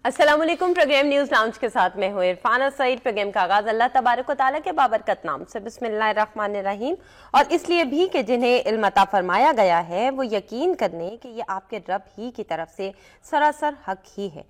अस्सलाम वालेकुम। Programme news lounge के साथ मैं हूं इरफाना सईद। प्रोग्राम का आगाज अल्लाह तबारक व तआला के बाबरकत नाम से बिस्मिल्लाहिर्रहमानिर्रहीम, और इसलिए भी कि जिन्हें इल्म अता फरमाया गया है वो यकीन करने कि ये आपके रब ही की तरफ से सरासर हक ही है,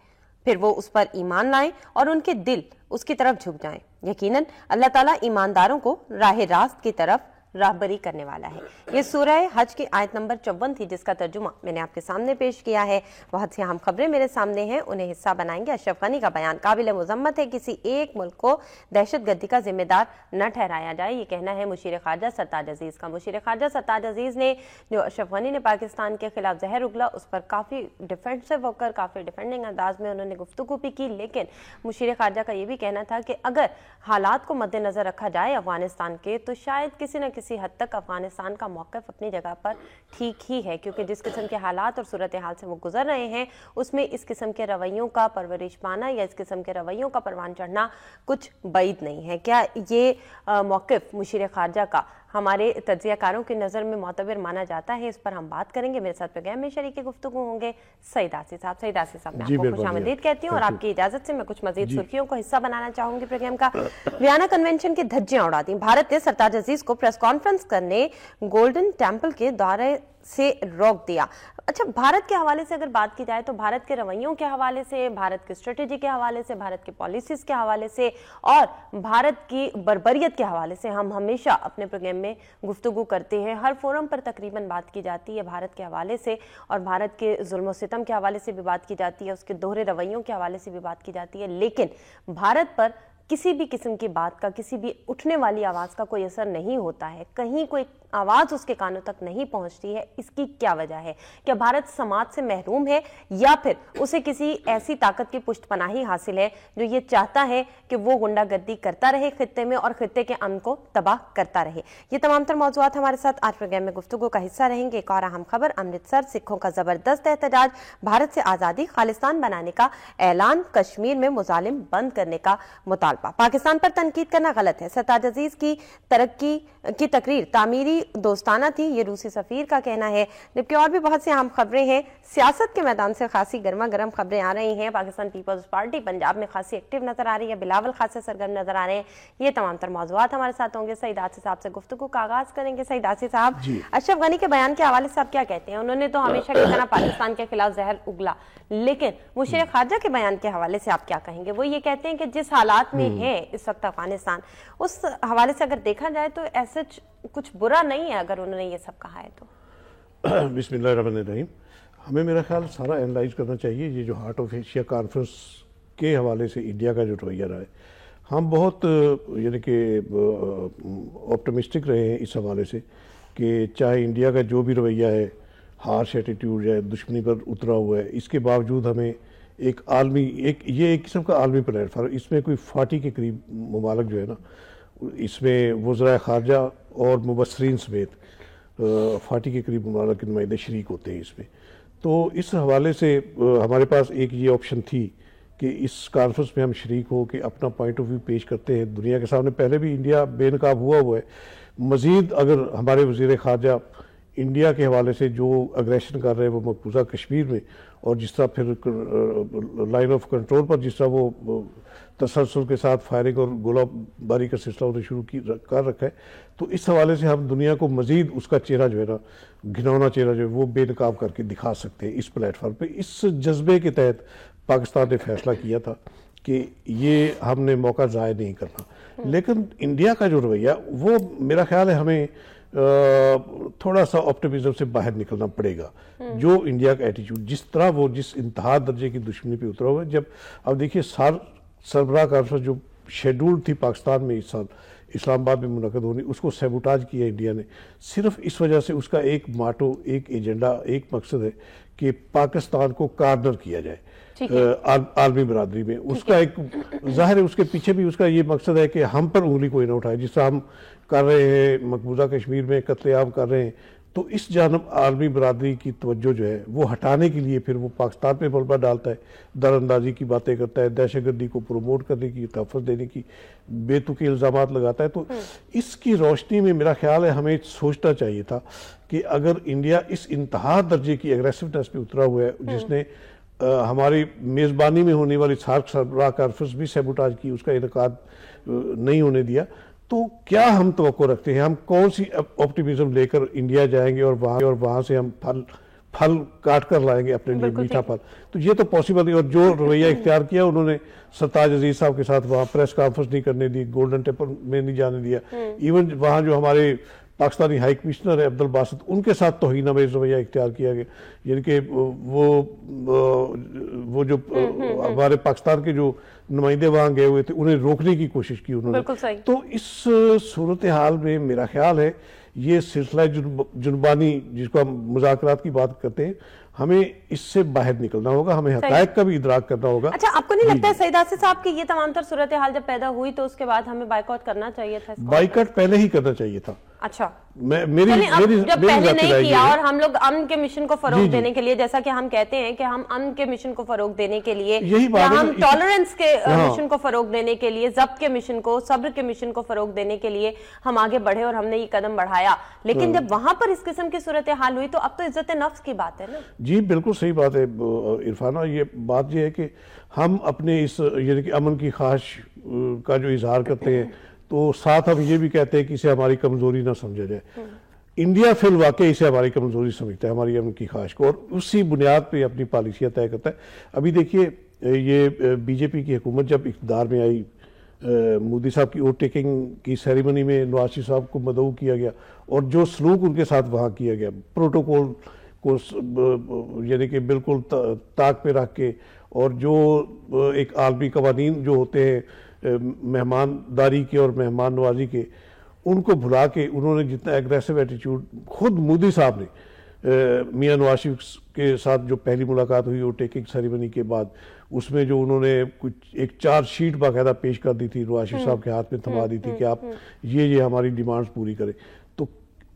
फिर वो उस पर ईमान लाएं और उनके दिल उसकी तरफ झुक जाएं। यकीनन अल्लाह ताला ईमानदारों को राह रास्त की तरफ राहबरी करने वाला है। ये सूरह हज की आयत नंबर 54 थी, जिसका तर्जुमा मैंने आपके सामने पेश किया है। बहुत सी अहम खबरें मेरे सामने हैं, उन्हें हिस्सा बनाएंगे। अशरफ गनी का बयान काबिल मुजम्मत है, किसी एक मुल्क को दहशतगर्दी का जिम्मेदार न ठहराया जाए, ये कहना है मुशीर खारजा सरताज अजीज का। मुशीर खारजा सरताज अजीज ने जो अशरफ गनी ने पाकिस्तान के खिलाफ जहर उगला, उस पर काफ़ी डिफेंसिव होकर काफ़ी डिफेंडिंग अंदाज में उन्होंने गुफ्तगू भी की, लेकिन मुशीर खारजा का ये भी कहना था कि अगर हालात को मद्देनजर रखा जाए अफगानिस्तान के, तो शायद किसी न किसी हद तक अफगानिस्तान का मौक़िफ़ अपनी जगह पर ठीक ही है, क्योंकि जिस किस्म के हालात और सूरत हाल से वो गुजर रहे हैं उसमें इस किस्म के रवैयों का परवरिश पाना या इस किस्म के रवैयों का परवान चढ़ना कुछ बैद नहीं है। क्या ये मौक़िफ़ मुशीर खारजा का हमारे तज्ज़ियाकारों की नज़र में मोतबर माना जाता है? इस पर हम बात करेंगे। मेरे साथ प्रोग्राम में शरीक गुफ्तगू होंगे सईद आसिफ साहब। सईद आसिफ साहब, मैं आपको खुशामदीद कहती हूँ और आपकी इजाज़त से मैं कुछ मज़ीद सुर्खियों को हिस्सा बनाना चाहूँगी प्रोग्राम का। वियना कन्वेंशन की धज्जियाँ उड़ा दी। भारत ने सरताज अजीज को प्रेस कॉन्फ्रेंस करने गोल्डन टेम्पल के दौरे से रोक दिया। अच्छा, भारत के हवाले से अगर बात की जाए तो भारत के रवैयों के हवाले से, भारत की स्ट्रेटेजी के हवाले से, भारत की पॉलिसीज के हवाले से और भारत की बर्बरियत के हवाले से हम हमेशा अपने प्रोग्राम में गुफ्तगू करते हैं। हर फोरम पर तकरीबन बात की जाती है भारत के हवाले से, और भारत के जुल्म सितम के हवाले से भी बात की जाती है, उसके दोहरे रवैयों के हवाले से भी बात की जाती है, लेकिन भारत पर किसी भी किस्म की बात का, किसी भी उठने वाली आवाज़ का कोई असर नहीं होता है। कहीं कोई आवाज़ उसके कानों तक नहीं पहुंचती है। इसकी क्या वजह है? क्या भारत समाज से महरूम है या फिर उसे किसी ऐसी ताकत की पुष्टपनाही हासिल है जो ये चाहता है कि वो गुंडागर्दी करता रहे खित्ते में और खित्ते के अमन को तबाह करता रहे? ये तमाम तर मौज़ूआत हमारे साथ आज प्रोग्राम में गुफ्तगू का हिस्सा रहेंगे। एक और अहम खबर, अमृतसर सिखों का जबरदस्त एहतजाज, भारत से आज़ादी खालिस्तान बनाने का ऐलान, कश्मीर में मुजालिम बंद करने का मुतालबा। पाकिस्तान पर तनकीद करना गलत है, सरताज अजीज की तरक्की की तकरीर तामीरी दोस्ताना थी, ये रूसी सफीर का कहना है। जबकि और भी बहुत सी अहम खबरें हैं। सियासत के मैदान से खासी गर्मा गर्म खबरें आ रही हैं। पाकिस्तान पीपल्स पार्टी पंजाब में खासी एक्टिव नजर आ रही है, बिलावल खासे सरगर्म नजर आ रहे हैं। ये तमाम तर मौज़ूआत हमारे साथ होंगे। सईद आसिफ साहब से गुफ्तगू का आगाज करेंगे। सईद आसिफ साहब, अशरफ गनी के बयान के हवाले से आप क्या कहते हैं? उन्होंने तो हमेशा की तरह पाकिस्तान के खिलाफ जहर उगला, लेकिन मुशीर खारजा के बयान के हवाले से आप क्या कहेंगे? वो ये कहते हैं कि जिस हालात में है इस वक्त अफगानिस्तान, उस हवाले से अगर देखा जाए तो ऐसा कुछ बुरा नहीं है अगर उन्होंने ये सब कहा है तो। बिस्मिल्लाहिर्रहमानिर्रहीम। हमें मेरा ख्याल सारा एनालाइज करना चाहिए ये जो हार्ट ऑफ एशिया कॉन्फ्रेंस के हवाले से इंडिया का जो रवैया रहा है। हम बहुत यानी कि ऑप्टिमिस्टिक रहे हैं इस हवाले से कि चाहे इंडिया का जो भी रवैया है, हार्श एटीट्यूड है, दुश्मनी पर उतरा हुआ है, इसके बावजूद हमें एक आलमी एक किस्म का आलमी प्लेटफार्म, इसमें कोई 40 के करीब ममालिक जो है ना, इसमें वज़राए ख़ारजा और मुबस्सरीन समेत 40 के करीब ममालिक के नुमाइंदे शरीक होते हैं इसमें। तो इस हवाले से हमारे पास एक ये ऑप्शन थी कि इस कॉन्फ्रेंस में हम शरीक हो के अपना पॉइंट ऑफ व्यू पेश करते हैं दुनिया के सामने। पहले भी इंडिया बेनकाब हुआ है। मज़ीद अगर हमारे वज़ीर ख़ारजा इंडिया के हवाले से जो अग्रेशन कर रहे हैं वो मकबूजा कश्मीर में, और जिस तरह फिर लाइन ऑफ कंट्रोल पर जिस तरह वो तसलसल के साथ फायरिंग और गोलाबारी का सिलसिला उन्हें शुरू कर रखा है, तो इस हवाले से हम दुनिया को मज़ीद उसका चेहरा जो है ना, घिनौना चेहरा जो है वो बेनकाब करके दिखा सकते हैं इस प्लेटफार्म पे। इस जज्बे के तहत पाकिस्तान ने फैसला किया था कि ये हमने मौका ज़ाया नहीं करना। लेकिन इंडिया का जो रवैया, वो मेरा ख्याल है हमें थोड़ा सा ऑप्टिमिज्म से बाहर निकलना पड़ेगा। जो इंडिया का एटीट्यूड, जिस तरह वो जिस इंतहा दर्जे की दुश्मनी पे उतरा हुआ है, जब अब देखिए सरबराह कॉन्फ्रेंस जो शेड्यूल थी पाकिस्तान में इस साल इस्लामाबाद में मुनक़द होनी, उसको सैबोटाज किया इंडिया ने, सिर्फ इस वजह से। उसका एक माटो, एक एजेंडा, एक मकसद है कि पाकिस्तान को कार्नर किया जाए आलमी बरादरी में। उसका एक जाहिर है, उसके पीछे भी उसका ये मकसद है कि हम पर उंगली कोई ना उठाए, जिस तरह हम कर रहे हैं मकबूजा कश्मीर में कत्लेआम कर रहे हैं। तो इस जानब आलमी बरादरी की तवज्जो जो है वो हटाने के लिए फिर वो पाकिस्तान पे मलबा डालता है, दरअंदाजी की बातें करता है, दहशतगर्दी को प्रमोट करने की, तहफ़्फ़ुज़ देने की बेतुके इल्ज़ामात लगाता है। तो इसकी रोशनी में मेरा ख्याल है हमें सोचना चाहिए था कि अगर इंडिया इस इंतहा दर्जे की एग्रेसिवनेस पे उतरा हुआ है, जिसने हमारी मेज़बानी में होने वाली सार्क सरबराह कॉन्फ्रेंस भी सैबोटाज की, उसका इनेकाद नहीं होने दिया। तो क्या हम तवक्को रखते हैं, हम कौन सी ऑप्टिमिज्म लेकर इंडिया जाएंगे और वहाँ से हम फल काट कर लाएंगे अपने लिए मीठा फल? तो ये तो पॉसिबल नहीं। और जो रवैया इख्तियार किया उन्होंने सरताज अजीज साहब के साथ वहाँ प्रेस कॉन्फ्रेंस नहीं करने दी, गोल्डन टेम्पल में नहीं जाने दिया, इवन वहाँ जो हमारे पाकिस्तानी हाई कमिश्नर है अब्दुल बासित, उनके साथ तौहीन-आमेज़ रवैया इख्तियार किया गया। यानी कि वो जो हमारे पाकिस्तान के जो नुमाइंदे वहाँ गए हुए थे उन्हें रोकने की कोशिश की उन्होंने। तो इस सूरत हाल में मेरा ख्याल है ये सिलसिला जुनबानी जिसको हम मुज़ाकरात की बात करते हैं, हमें इससे बाहर निकलना होगा, हमें हक़ाइक़ का भी इदराक करना होगा। अच्छा, आपको नहीं लगता है सईद आसिफ साहब की ये तमाम तर सूरत हाल जब पैदा हुई तो उसके बाद हमें बाइकआउट करना चाहिए था? बाइकआउट पहले ही करना चाहिए था। अच्छा, मेरी जब पहले नहीं किया और हम लोग अमन के मिशन को फरोग देने के लिए, जैसा कि हम कहते हैं कि हम अमन के मिशन को फरोग देने के लिए, या हम टॉलरेंस के मिशन को फरोग देने के लिए, जब्त के मिशन को, सब्र के मिशन को फरोग देने के लिए हम आगे बढ़े और हमने ये कदम बढ़ाया, लेकिन जब वहां पर इस किस्म की सूरत हाल हुई तो अब तो इज्जत नफ्स की बात है ना। जी बिल्कुल सही बात है इरफाना। ये बात ये है कि हम अपने इस यानी कि अमन की ख्वाहिश का जो इजहार करते हैं तो साथ हम ये भी कहते हैं कि इसे हमारी कमजोरी ना समझा जाए। इंडिया फिल वाकई इसे हमारी कमजोरी समझता है, हमारी अमन की ख्वाहिश को, और उसी बुनियाद पे अपनी पॉलिसियाँ तय करता है। अभी देखिए ये बीजेपी की हुकूमत जब इक़्तिदार में आई, मोदी साहब की वोट टेकिंग की सेरेमनी में नवाज शरीफ साहब को मदऊ किया गया और जो सलूक उनके साथ वहाँ किया गया, प्रोटोकॉल को यानी कि बिल्कुल ताक पे रख के, और जो एक आलमी कवानीन जो होते हैं मेहमानदारी के और मेहमान नवाजी के, उनको भुला के उन्होंने जितना एग्रेसिव एटीट्यूड खुद मोदी साहब ने मियां नवाज शरीफ के साथ जो पहली मुलाकात हुई वो टेकिंग सेरेमनी के बाद, उसमें जो उन्होंने कुछ एक चार्जशीट बाकायदा पेश कर दी थी, नवाज शरीफ साहब के हाथ में थमा दी थी कि आप ये हमारी डिमांड्स पूरी करें। तो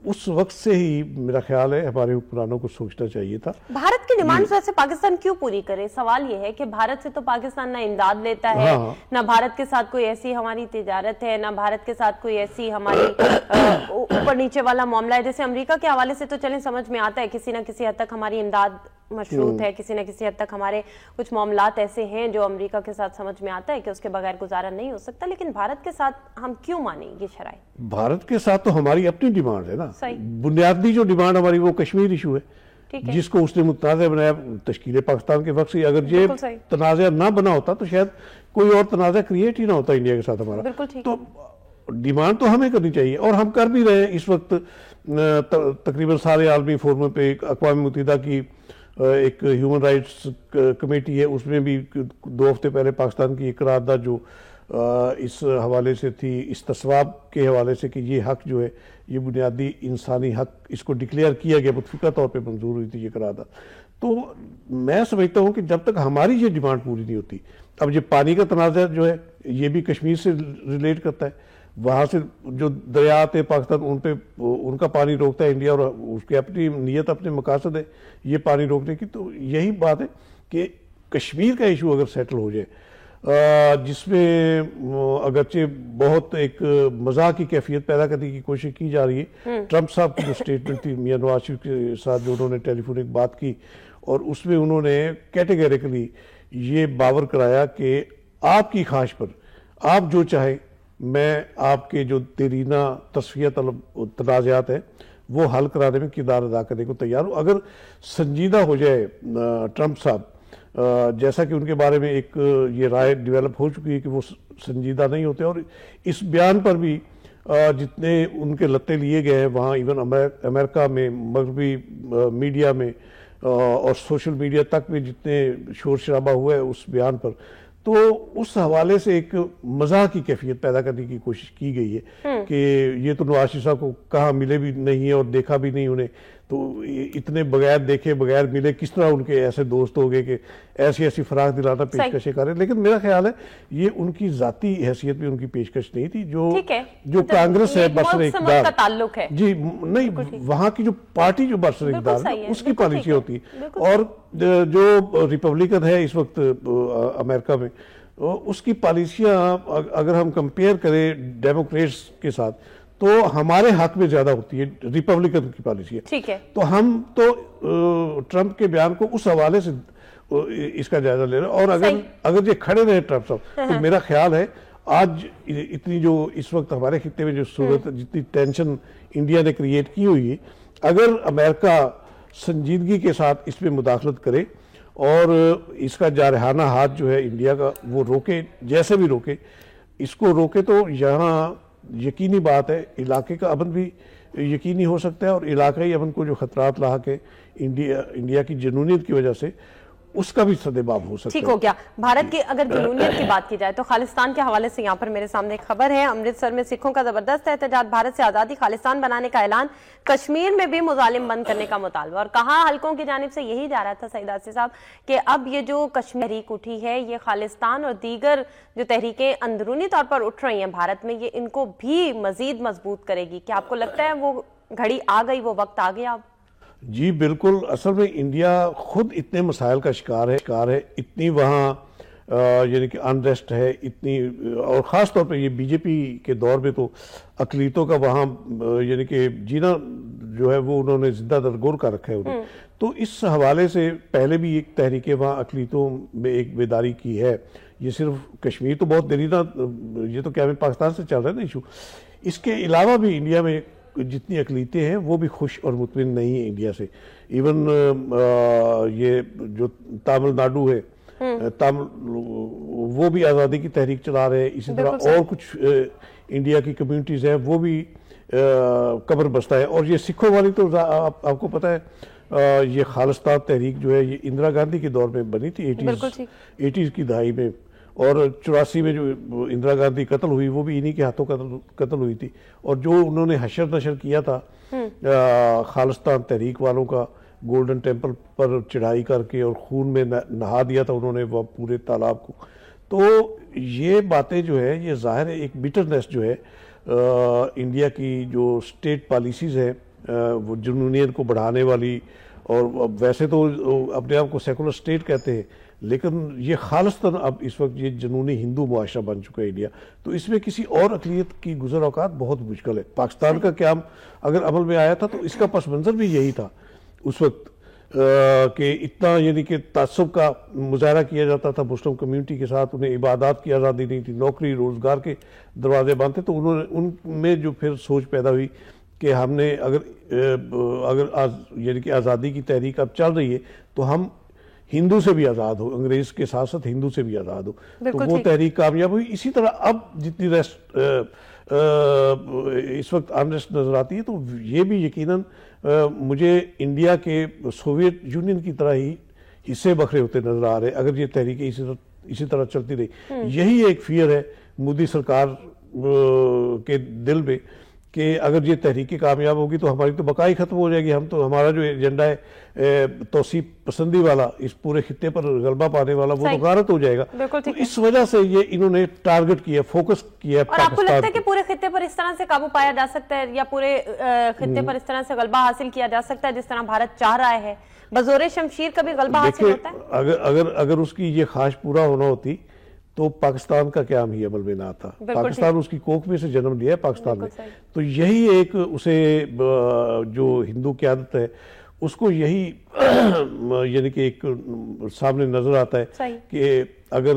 उस वक्त से ही मेरा ख्याल है हमारे हुक्मरानों को सोचना चाहिए था। भारत की डिमांड्स वैसे पाकिस्तान क्यों पूरी करे? सवाल ये है कि भारत से तो पाकिस्तान ना इमदाद लेता है, ना भारत के साथ कोई ऐसी हमारी तिजारत है, ना भारत के साथ कोई ऐसी हमारी ऊपर नीचे वाला मामला है। जैसे अमेरिका के हवाले से तो चलें समझ में आता है किसी ना किसी हद तक हमारी इमदाद मशरूत है, किसी न किसी हद तक हमारे कुछ मामलात ऐसे हैं जो अमेरिका के साथ समझ में आता है कि उसके बगैर गुजारा नहीं हो सकता, लेकिन भारत के साथ हम क्यों माने ये शराइ? भारत के साथ तो हमारी अपनी डिमांड है ना। बुनियादी जो डिमांड हमारी वो कश्मीर इशू है, जिसको उसने मुतनाज़ा बनाया तश्कील पाकिस्तान के वक्त से। अगर ये तनाज़ा ना बना होता तो शायद कोई और तनाज़ा क्रिएट ही ना होता इंडिया के साथ हमारा। तो डिमांड तो हमें करनी चाहिए और हम कर भी रहे हैं। इस वक्त तकरीबन सारे आलमी फोरम पे अक़वाम मुत्तहिदा की एक ह्यूमन राइट्स कमेटी है, उसमें भी 2 हफ्ते पहले पाकिस्तान की एक करारदाद जो इस हवाले से थी, इस्तिस्वाब के हवाले से कि ये हक जो है ये बुनियादी इंसानी हक, इसको डिक्लेयर किया गया, मुतफ़िका तौर पे मंजूर हुई थी ये करारदाद। तो मैं समझता हूँ कि जब तक हमारी ये डिमांड पूरी नहीं होती, अब ये पानी का तनाज़ा जो है ये भी कश्मीर से रिलेट करता है, वहाँ से जो दरिया आते हैं पाकिस्तान उन पे उनका पानी रोकता है इंडिया, और उसकी अपनी नीयत अपने मकासद है ये पानी रोकने की। तो यही बात है कि कश्मीर का इशू अगर सेटल हो जाए, जिसमें अगरचे बहुत एक मजाक की कैफियत पैदा करने की कोशिश की जा रही है। ट्रंप साहब की जो स्टेटमेंट थी मियां नवाज शरीफ के साथ जो उन्होंने टेलीफोनिक बात की, और उसमें उन्होंने कैटेगरिकली ये बावर कराया कि आपकी ख्वाहिश पर आप जो चाहे मैं आपके जो देरीना तस्फिया तलब तनाज़ात हैं वो हल कराने में किरदार अदा करने को तैयार हूँ। अगर संजीदा हो जाए ट्रंप साहब, जैसा कि उनके बारे में एक ये राय डेवलप हो चुकी है कि वो संजीदा नहीं होते, और इस बयान पर भी जितने उनके लत्ते लिए गए हैं वहाँ इवन अमेरिका में, मगरबी मीडिया में और सोशल मीडिया तक में जितने शोर शराबा हुआ है उस बयान पर, तो उस हवाले से एक मजाक की कैफियत पैदा करने की कोशिश की गई है कि ये तो नवाज शरीफ साहब को कहाँ मिले भी नहीं है और देखा भी नहीं उन्हें, तो इतने बगैर देखे बगैर मिले किस तरह उनके ऐसे दोस्त हो गए कि ऐसी ऐसी फराख दिलाना पेशकशें करें। लेकिन मेरा ख्याल है ये उनकी जाती हैसियत में उनकी पेशकश नहीं थी, जो कांग्रेस है बरसर इक़्तिदार जी नहीं, वहाँ की जो पार्टी जो बरसर इक़्तिदार है उसकी पॉलिसी होती है, और जो रिपब्लिकन है इस वक्त अमेरिका में उसकी पॉलिसियाँ अगर हम कंपेयर करें डेमोक्रेट्स के साथ तो हमारे हक में ज्यादा होती है रिपब्लिकन की पॉलिसी है। ठीक है, तो हम तो ट्रंप के बयान को उस हवाले से इसका जायजा ले रहे हैं। और अगर ये खड़े रहे ट्रम्प साहब, तो मेरा ख्याल है आज इतनी जो इस वक्त हमारे खित्ते में जो सूरत, जितनी टेंशन इंडिया ने क्रिएट की हुई है, अगर अमेरिका संजीदगी के साथ इसमें मुदाखलत करे और इसका जारहाना हाथ जो है इंडिया का वो रोके, जैसे भी रोके, इसको रोके, तो यहाँ यकीनी बात है इलाके का अमन भी यकीनी हो सकता है और इलाकाई अमन को जो खतरात लाक है इंडिया की जनूनियत की वजह से, उसका भी सदेबाब हो सकता है। ठीक हो गया। भारत की अगर जनूनियत की बात की जाए तो खालिस्तान के हवाले से यहाँ पर मेरे सामने खबर है, अमृतसर में सिखों का जबरदस्त एहतजाज, भारत से आजादी खालिस्तान बनाने का ऐलान, कश्मीर में भी मुजालिम बंद करने का मुतालबा। और कहा हल्कों की जानिब से यही जा रहा था सईद आसिफ साहब कि अब ये जो कश्मीर तहरीक उठी है, ये खालिस्तान और दीगर जो तहरीकें अंदरूनी तौर पर उठ रही हैं भारत में, ये इनको भी मजीद मजबूत करेगी। क्या आपको लगता है वो घड़ी आ गई, वो वक्त आ गया अब? जी बिल्कुल। असल में इंडिया खुद इतने मसाइल का शिकार है, इतनी वहाँ यानी कि अनरेस्ट है इतनी, और ख़ास तौर पे ये बीजेपी के दौर में तो अकलीतों का वहाँ यानी कि जीना जो है वो उन्होंने जिंदा दरगोर कर रखा है उन्हें। तो इस हवाले से पहले भी एक तहरीकें वहाँ अकलीतों में एक बेदारी की है। ये सिर्फ कश्मीर तो बहुत दरीना, ये तो क्या पाकिस्तान से चल रहा है ना इशू। इसके अलावा भी इंडिया में जितनी अकलीतें हैं वो भी खुश और मुतमिन नहीं है इंडिया से। इवन ये जो तमिलनाडु है, वो भी आज़ादी की तहरीक चला रहे हैं। इसी तरह और कुछ इंडिया की कम्युनिटीज़ हैं वो भी कब्र बस्ता है। और ये सिखों वाली तो आपको पता है ये खालिस्तान तहरीक जो है ये इंदिरा गांधी के दौर में बनी थी 80s की दहाई में, और 84 में जो इंदिरा गांधी कत्ल हुई वो भी इन्हीं के हाथों कत्ल हुई थी। और जो उन्होंने हशर नशर किया था खालिस्तान तहरीक वालों का, गोल्डन टेम्पल पर चढ़ाई करके और खून में नहा दिया था उन्होंने वह पूरे तालाब को। तो ये बातें जो है ये जाहिर है एक बिटरनेस जो है इंडिया की जो स्टेट पॉलिसीज़ है वो जुनूनियत को बढ़ाने वाली, और वैसे तो अपने आप को सेकुलर स्टेट कहते हैं, लेकिन ये खालिस्तान अब इस वक्त ये जुनूनी हिंदू मुआशरा बन चुका है इंडिया। तो इसमें किसी और अक़लियत की गुज़र औक़ात बहुत मुश्किल है। पाकिस्तान का क़याम अगर अमल में आया था तो इसका पस मंज़र भी यही था उस वक्त कि इतना यानी कि तासुब का मुजाहरा किया जाता था मुस्लिम कम्यूनिटी के साथ, उन्हें इबादत की आज़ादी नहीं थी, नौकरी रोज़गार के दरवाजे बंद थे। तो उन्होंने उनमें जो फिर सोच पैदा हुई कि हमने अगर यानी कि आज़ादी की तहरीक अब चल रही है तो हम हिंदू से भी आज़ाद हो, अंग्रेज के साथ साथ हिंदू से भी आज़ाद हो। तो वो तहरीक कामयाब हुई। इसी तरह अब जितनी इस वक्त अनरेस्ट नजर आती है तो ये भी यकीनन मुझे इंडिया के सोवियत यूनियन की तरह ही हिस्से बखरे होते नजर आ रहे हैं अगर ये तहरीकें इसी तरह चलती रही। यही एक फियर है मोदी सरकार के दिल में कि अगर ये तहरीकें कामयाब होगी तो हमारी तो बकाई खत्म हो जाएगी। हम तो हमारा जो एजेंडा है तौसीफ पसंदी वाला, इस पूरे खित्ते पर गलबा पाने वाला, वो तो गारत हो जाएगा। तो इस वजह से ये इन्होंने टारगेट किया, फोकस किया। और आपको लगता है कि पूरे खित्ते पर इस तरह से काबू पाया जा सकता है या पूरे खित्ते पर इस तरह से गलबा हासिल किया जा सकता है जिस तरह भारत चाह रहा है? बजोरे शमशीर कभी गलबा हासिल होता है? अगर उसकी ये ख्वाहिश पूरा होना होती तो पाकिस्तान का क्या ही अमल में ना आता। पाकिस्तान उसकी कोख में से जन्म लिया है पाकिस्तान में। तो यही एक उसे जो हिंदू क़यादत है उसको यही यानी कि एक सामने नजर आता है कि अगर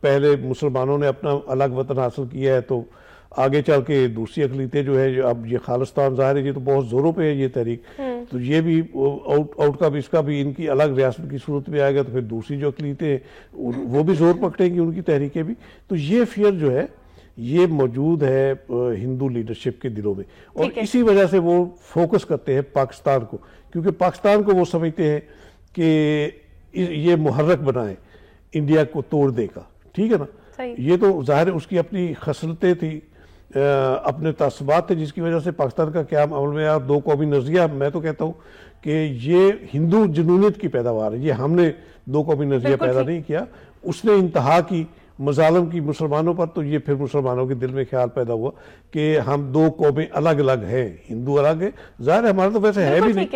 पहले मुसलमानों ने अपना अलग वतन हासिल किया है तो आगे चल के दूसरी अकलीतें जो है अब ये खालिस्तान ज़ाहिर है ये तो बहुत जोरों पे है ये तहरीक, तो ये भी आउटकम इसका भी इनकी अलग रियासत की सूरत में आएगा तो फिर दूसरी जो अकलीतें वो भी जोर पकड़ेंगी उनकी तहरीकें भी। तो ये फियर जो है ये मौजूद है हिंदू लीडरशिप के दिलों में और इसी वजह से वो फोकस करते हैं पाकिस्तान को, क्योंकि पाकिस्तान को वो समझते हैं कि ये मुहर्रक बनाए इंडिया को तोड़ देगा। ठीक है ना, ये तो जाहिर है उसकी अपनी खसलतें थी, अपने तस्बात थे जिसकी वजह से पाकिस्तान का क़याम अमल में आया। दो कौमी नज़रिया मैं तो कहता हूँ कि ये हिंदू जुनूनियत की पैदावार है, ये हमने दो कौमी नज़रिया पैदा नहीं किया, उसने इंतहा की मज़ालम की मुसलमानों पर। तो ये फिर मुसलमानों के दिल में ख्याल पैदा हुआ कि हम दो कौमें अलग अलग हैं, हिंदू अलग है, ज़ाहिर है हमारा तो वैसे है भी नहीं,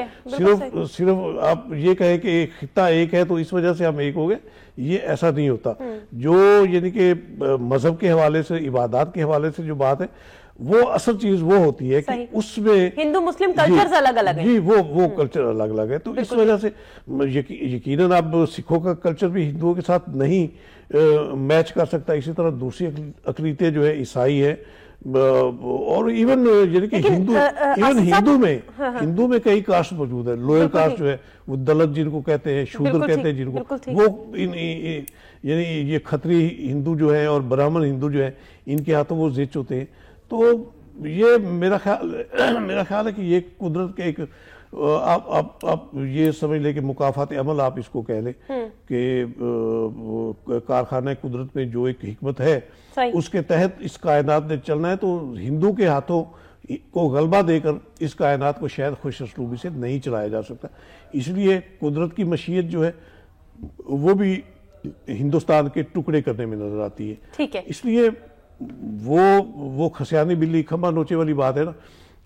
सिर्फ आप ये कहें कि एक खित्ता एक है तो इस वजह से हम एक हो गए, ये ऐसा नहीं होता। जो यानी कि मज़हब के हवाले से, इबादत के हवाले से जो बात है वो असल चीज वो होती है कि उसमें हिंदू मुस्लिम कल्चर अलग अलग है जी, वो कल्चर अलग अलग है। तो इस वजह से यकीनन अब सिखों का कल्चर भी हिंदुओं के साथ नहीं मैच कर सकता। इसी तरह दूसरी अकलीतें जो है, ईसाई है और इवन यानी कि हिंदू में कई कास्ट मौजूद है। लोअर कास्ट जो है वो दलित जिनको कहते हैं, शूद्र कहते हैं जिनको, वो यानी ये खत्री हिंदू जो है और ब्राह्मण हिंदू जो है, इनके हाथों वो जिच होते हैं। तो ये मेरा ख्याल है कि ये कुदरत के एक आप ये समझ लें कि मुकाफात अमल आप इसको कह लें कि कारखाना कुदरत में जो एक हिकमत है उसके तहत इस कायनात ने चलना है। तो हिंदू के हाथों को गलबा देकर इस कायनात को शायद खुश असलूबी से नहीं चलाया जा सकता। इसलिए कुदरत की मशीयत जो है वो भी हिंदुस्तान के टुकड़े करने में नजर आती है। ठीक है, इसलिए वो खसियानी बिल्ली खंबा नोचे वाली बात है ना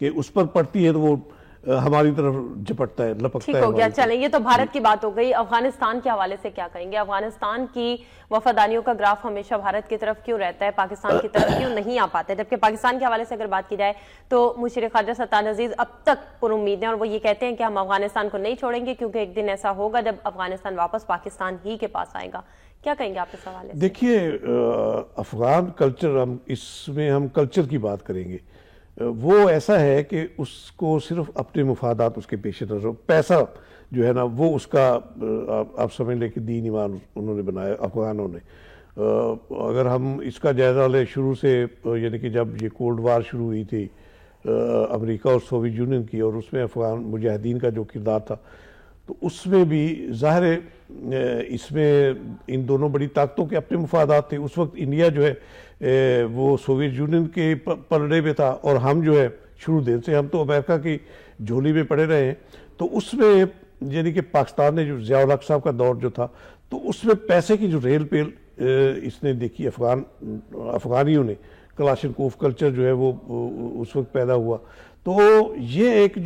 कि उस पर पड़ती है तो वो हमारी तरफ झपटता है, लपकता है। ठीक हो गया, चलें, ये तो भारत की बात हो गई। अफगानिस्तान के हवाले से क्या कहेंगे? अफगानिस्तान की वफादारियों का ग्राफ हमेशा भारत की तरफ क्यों रहता है, पाकिस्तान की तरफ क्यों नहीं आ पाता है? जबकि पाकिस्तान के हवाले से अगर बात की जाए तो मुशीर खारजा सत्तार अजीज अब तक पुरुम्मीद हैं और वो ये कहते हैं कि हम अफगानिस्तान को नहीं छोड़ेंगे क्योंकि एक दिन ऐसा होगा जब अफगानिस्तान वापस पाकिस्तान ही के पास आएगा। क्या कहेंगे आप इस हवाले से? देखिए, अफगान कल्चर, हम कल्चर की बात करेंगे, वो ऐसा है कि उसको सिर्फ अपने मुफादात उसके पेश नजर, पैसा जो है ना वो उसका आप समझ लें कि दीन ईमान उन्होंने बनाया अफगानों ने। अगर हम इसका जायजा लें शुरू से, यानी कि जब ये कोल्ड वार शुरू हुई थी अमेरिका और सोवियत यूनियन की, और उसमें अफगान मुजाहिदीन का जो किरदार था, तो उसमें भी जाहिर है इसमें इन दोनों बड़ी ताकतों के अपने मुफादात थे। उस वक्त इंडिया जो है वो सोवियत यूनियन के पलड़े में था और हम जो है शुरू दिन से हम तो अमेरिका की झोली में पड़े रहे हैं। तो उसमें यानी कि पाकिस्तान ने जो ज़िया-उल हक साहब का दौर जो था, तो उसमें पैसे की जो रेल पेल इसने देखी अफगानियों ने, कलाशनकोव कल्चर जो है वो उस वक्त पैदा हुआ। तो ये एक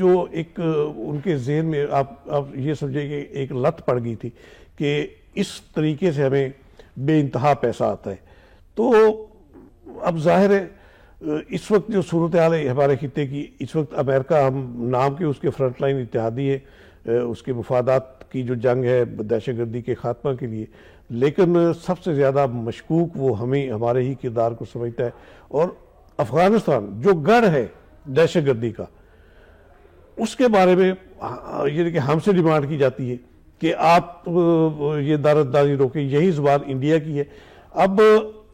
उनके जहन में आप ये समझिए कि एक लत पड़ गई थी कि इस तरीके से हमें बेइंतहा पैसा आता है। तो अब जाहिर है इस वक्त जो सूरत हाल है हमारे खित्ते की, इस वक्त अमेरिका हम नाम के उसके फ्रंट लाइन इत्तेहादी है, उसके मुफादात की जो जंग है दहशतगर्दी के खात्मा के लिए, लेकिन सबसे ज़्यादा मशकूक वो हमारे ही किरदार को समझता है। और अफगानिस्तान जो गढ़ है दहशतगर्दी का, उसके बारे में यानी कि हमसे डिमांड की जाती है कि आप ये दारदारी रोकें। यही जुबान इंडिया की है। अब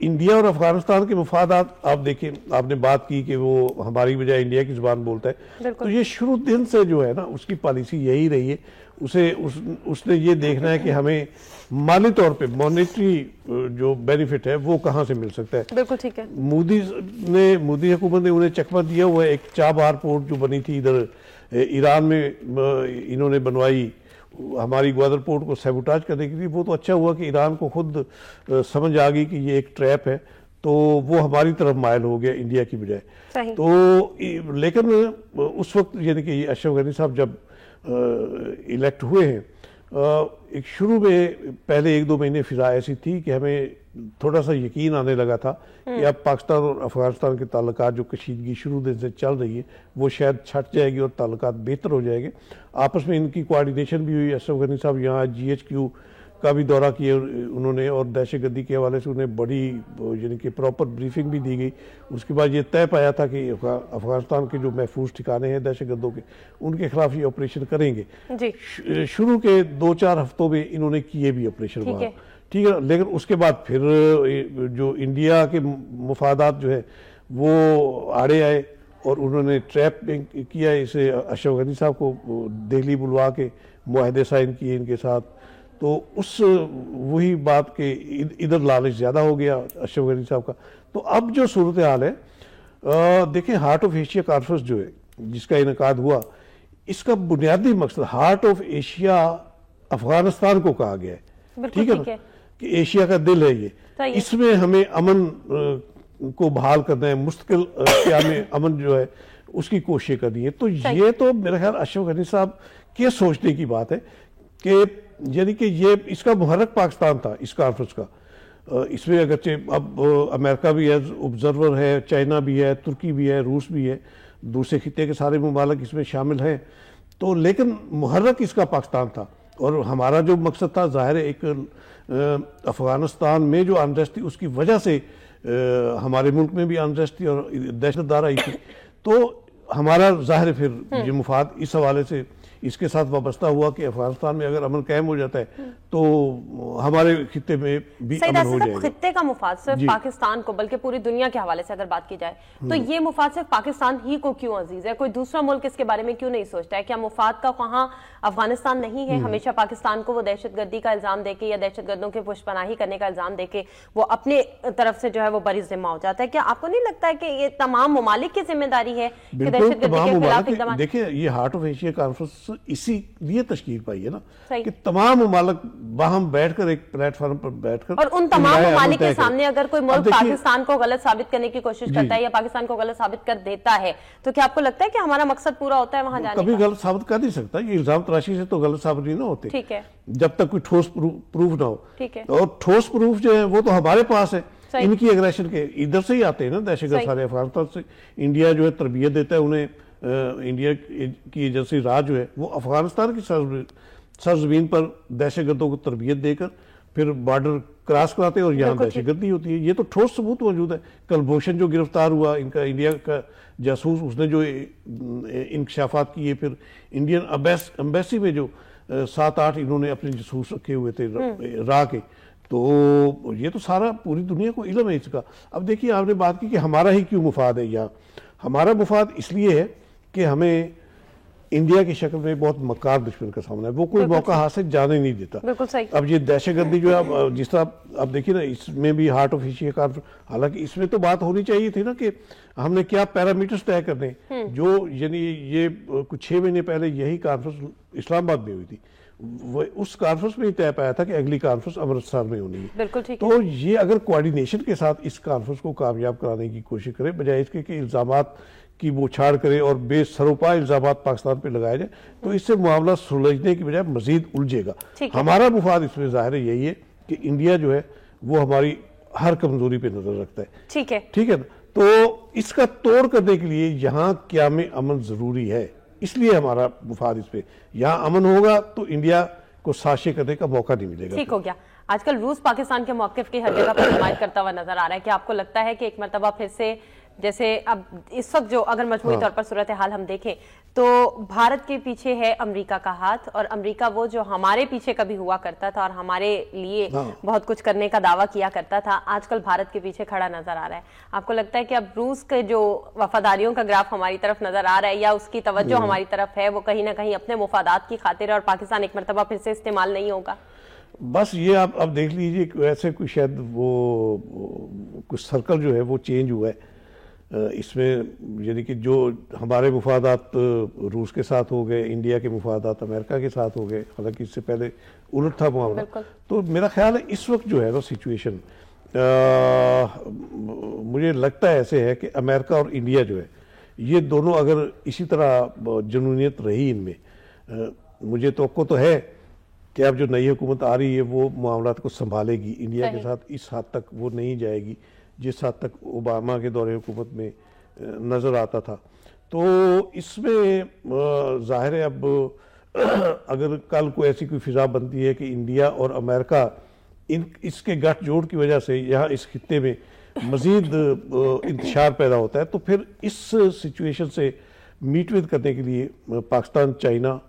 इंडिया और अफगानिस्तान के मफादात आप देखें, आपने बात की कि वो हमारी बजाय इंडिया की जुबान बोलता है, तो ये शुरू दिन से जो है ना उसकी पॉलिसी यही रही है। उसने ये देखना है कि हमें माली तौर पे मॉनेटरी जो बेनिफिट है वो कहाँ से मिल सकता है। बिल्कुल ठीक है। मोदी हुकूमत ने उन्हें चकमा दिया हुआ है। एक चाबहार पोर्ट जो बनी थी इधर ईरान में, इन्होंने बनवाई हमारी ग्वादर पोर्ट को सैबोटाज करने के लिए। वो तो अच्छा हुआ कि ईरान को खुद समझ आ गई कि ये एक ट्रैप है, तो वो हमारी तरफ मायल हो गया इंडिया की बजाय। तो लेकिन उस वक्त यानी कि अशरफ गनी साहब जब इलेक्ट हुए हैं, एक शुरू में पहले 1-2 महीने फिजा ऐसी थी कि हमें थोड़ा सा यकीन आने लगा था कि अब पाकिस्तान और अफगानिस्तान के ताल्लुकात जो कशीदगी शुरू दिन से चल रही है वो शायद छट जाएगी और ताल्लुकात बेहतर हो जाएंगे। आपस में इनकी कोऑर्डिनेशन भी हुई। अशरफ गनी साहब यहाँ GHQ का भी दौरा किया उन्होंने, और दहशतगर्दी के हवाले से उन्हें बड़ी यानी कि प्रॉपर ब्रीफिंग भी दी गई। उसके बाद ये तय पाया था कि अफगानिस्तान के जो महफूज ठिकाने हैं दहशतगर्दों के, उनके खिलाफ ये ऑपरेशन करेंगे। शुरू के 2-4 हफ्तों में इन्होंने किए भी ऑपरेशन वहाँ, ठीक है। लेकिन उसके बाद फिर जो इंडिया के मुफादात जो है वो आड़े आए और उन्होंने ट्रैप किया इसे अशरफ गनी साहब को दिल्ली बुलवा के मुआहदे साइन किए इनके साथ। तो उस वही बात के इधर लालच ज़्यादा हो गया अशरफ गनी साहब का। तो अब जो सूरत हाल है, देखिए हार्ट ऑफ एशिया कॉन्फ्रेंस जो है जिसका इनेकाद हुआ, इसका बुनियादी मकसद हार्ट ऑफ एशिया अफगानिस्तान को कहा गया है, ठीक है ना, कि एशिया का दिल है ये। इसमें हमें अमन को बहाल करना है, मुस्तकिल क्या में अमन जो है उसकी कोशिश करनी है। तो ये तो मेरा ख्याल अशरफ गनी साहब के सोचने की बात है कि यानी कि ये इसका मुहर्रक पाकिस्तान था इस कॉन्फ्रेंस का। इसमें अगरचे अब अमेरिका भी है, ऑब्जर्वर है, चाइना भी है, तुर्की भी है, रूस भी है, दूसरे खिते के सारे ममालिक इसमें शामिल हैं। तो लेकिन मुहर्रक इसका पाकिस्तान था, और हमारा जो मकसद था ज़ाहिर है एक अफ़गानिस्तान में जो अनरेस्ट थी उसकी वजह से हमारे मुल्क में भी अनरेस्ट थी और दहशतदार आई थी। तो हमारा ज़ाहिर है फिर ये मुफाद इस हवाले से इसके साथ वाबस्ता हुआ कि अफगानिस्तान में अगर अमन कायम हो जाता है तो हमारे खित्ते में भी अमन हो जाएगा। खित्ते का मुफाद सिर्फ पाकिस्तान को बल्कि पूरी दुनिया के हवाले से अगर बात की जाए तो ये मुफाद सिर्फ पाकिस्तान ही को क्यों अजीज है? कोई दूसरा मुल्क इसके बारे में क्यों नहीं सोचता है? क्या मुफाद का वहां अफगानिस्तान नहीं है? हमेशा पाकिस्तान को वो दहशतगर्दी का इल्जाम देके या दहशतगर्दों के पुष्पनाही करने का इल्जाम देके वो अपने तरफ से जो है वो बरी जिम्मा हो जाता है। क्या आपको नहीं लगता है कि ये तमाम ममालिक की जिम्मेदारी है कि दहशतगर्दी के खिलाफ इक़दाम? देखिए, ये हार्ट ऑफ एशिया कॉन्फ्रेंस इसीलिए तश्कील पाई है ना कि तमाम ममालिक वहां बैठकर एक प्लेटफॉर्म पर बैठकर, और उन तमाम ममालिक के सामने अगर कोई मुल्क पाकिस्तान को गलत साबित करने की कोशिश करता है या पाकिस्तान को गलत साबित कर देता है तो क्या आपको लगता है कि हमारा मकसद पूरा होता है वहां जाने का? कभी गलत साबित कर नहीं सकता, ये इल्जाम तराशी से तो गलत साबित नहीं ना होते। ठीक है, जब तक कोई ठोस प्रूफ ना हो। ठीक है, और ठोस प्रूफ जो है वो तो हमारे पास है, इनकी एग्रेशन के इधर से ही आते हैं ना दहशतगर्द सारे। अफगानिस्तान से इंडिया जो है तरबियत देता है उन्हें, इंडिया की एजेंसी राज जो है वो अफगानिस्तान की सरजमीन पर दहशतगर्दों को तरबियत देकर फिर बॉर्डर क्रॉस कराते हैं और यहाँ दहशतगर्दी होती है। ये तो ठोस सबूत मौजूद है। कलभूषण जो गिरफ्तार हुआ, इनका इंडिया का जासूस, उसने जो इंकशाफात किए, फिर इंडियन एम्बेसी में जो 7-8 इन्होंने अपने जासूस रखे हुए थे रा के, तो ये तो सारा पूरी दुनिया को इल्म है इसका। अब देखिए, आपने बात की कि हमारा ही क्यों मुफाद है यहाँ। हमारा मुफाद इसलिए है कि हमें इंडिया की शक्ल में बहुत मकार दुश्मन का सामना है, वो कोई मौका हाथ से जाने नहीं देता। बिल्कुल सही। अब ये दहशतगर्दी जो है, जिस तरह अब देखिए ना, इसमें भी हार्ट ऑफ एशिया का, हालांकि इसमें तो बात होनी चाहिए थी ना कि हमने क्या पैरामीटर्स तय करने, जो यानी ये कुछ 6 महीने पहले यही कॉन्फ्रेंस इस्लामाबाद में हुई थी, उस कॉन्फ्रेंस में ही तय पाया था कि अगली कॉन्फ्रेंस अमृतसर में होनी है। बिल्कुल ठीक। तो ये अगर कोऑर्डिनेशन के साथ इस कॉन्फ्रेंस को कामयाब कराने की कोशिश करे, बजाय इसके कि इल्जामात की बौछार करे और बेसरोपा इल्जामात पाकिस्तान पे लगाए जाए, तो इससे मामला सुलझने की बजाय मजीद उलझेगा। हमारा मुफाद इसमें जाहिर है यही है कि इंडिया जो है वो हमारी हर कमजोरी पे नजर रखता है। ठीक है, ठीक है ना? तो इसका तोड़ करने के लिए यहाँ क़याम अमन जरूरी है, इसलिए हमारा मुफाद इस पे। यहाँ अमन होगा तो इंडिया को साजिश करने का मौका नहीं मिलेगा। ठीक हो गया। आजकल रूस पाकिस्तान के मौक़िफ़ की हर जगह पर हिमायत करता हुआ नजर आ रहा है। कि आपको लगता है कि एक मरतबा फिर से, जैसे अब इस वक्त जो अगर मजमूई तौर पर सूरत हाल हम देखें तो भारत के पीछे है अमेरिका का हाथ, और अमेरिका वो जो हमारे पीछे कभी हुआ करता था और हमारे लिए बहुत कुछ करने का दावा किया करता था, आजकल भारत के पीछे खड़ा नजर आ रहा है। आपको लगता है कि अब रूस के जो वफादारियों का ग्राफ हमारी तरफ नजर आ रहा है या उसकी तवज्जो हमारी तरफ है, वो कहीं ना कहीं अपने मुफादात की खातिर और पाकिस्तान एक मरतबा फिर से इस्तेमाल नहीं होगा? बस ये आप अब देख लीजिए, ऐसे कोई शायद वो कुछ सर्कल जो है वो चेंज हुआ है इसमें, यानी कि जो हमारे मुफादात रूस के साथ हो गए, इंडिया के मुफादात अमेरिका के साथ हो गए, हालांकि इससे पहले उलट था मामला। तो मेरा ख्याल है इस वक्त जो है ना सिचुएशन, मुझे लगता है ऐसे है कि अमेरिका और इंडिया जो है ये दोनों अगर इसी तरह जुनूनियत रही इनमें, मुझे तो है कि अब जो नई हुकूमत आ रही है वो मामला को संभालेगी। इंडिया के साथ इस हद तक वो नहीं जाएगी जिस हद तक ओबामा के दौरे हुकूमत में नज़र आता था। तो इसमें जाहिर है अब अगर कल को ऐसी कोई फिजा बनती है कि इंडिया और अमेरिका इसके गठजोड़ की वजह से यहाँ इस खित्ते में मज़ीद इंतशार पैदा होता है, तो फिर इस सिचुएशन से मीट करने के लिए पाकिस्तान, चाइना,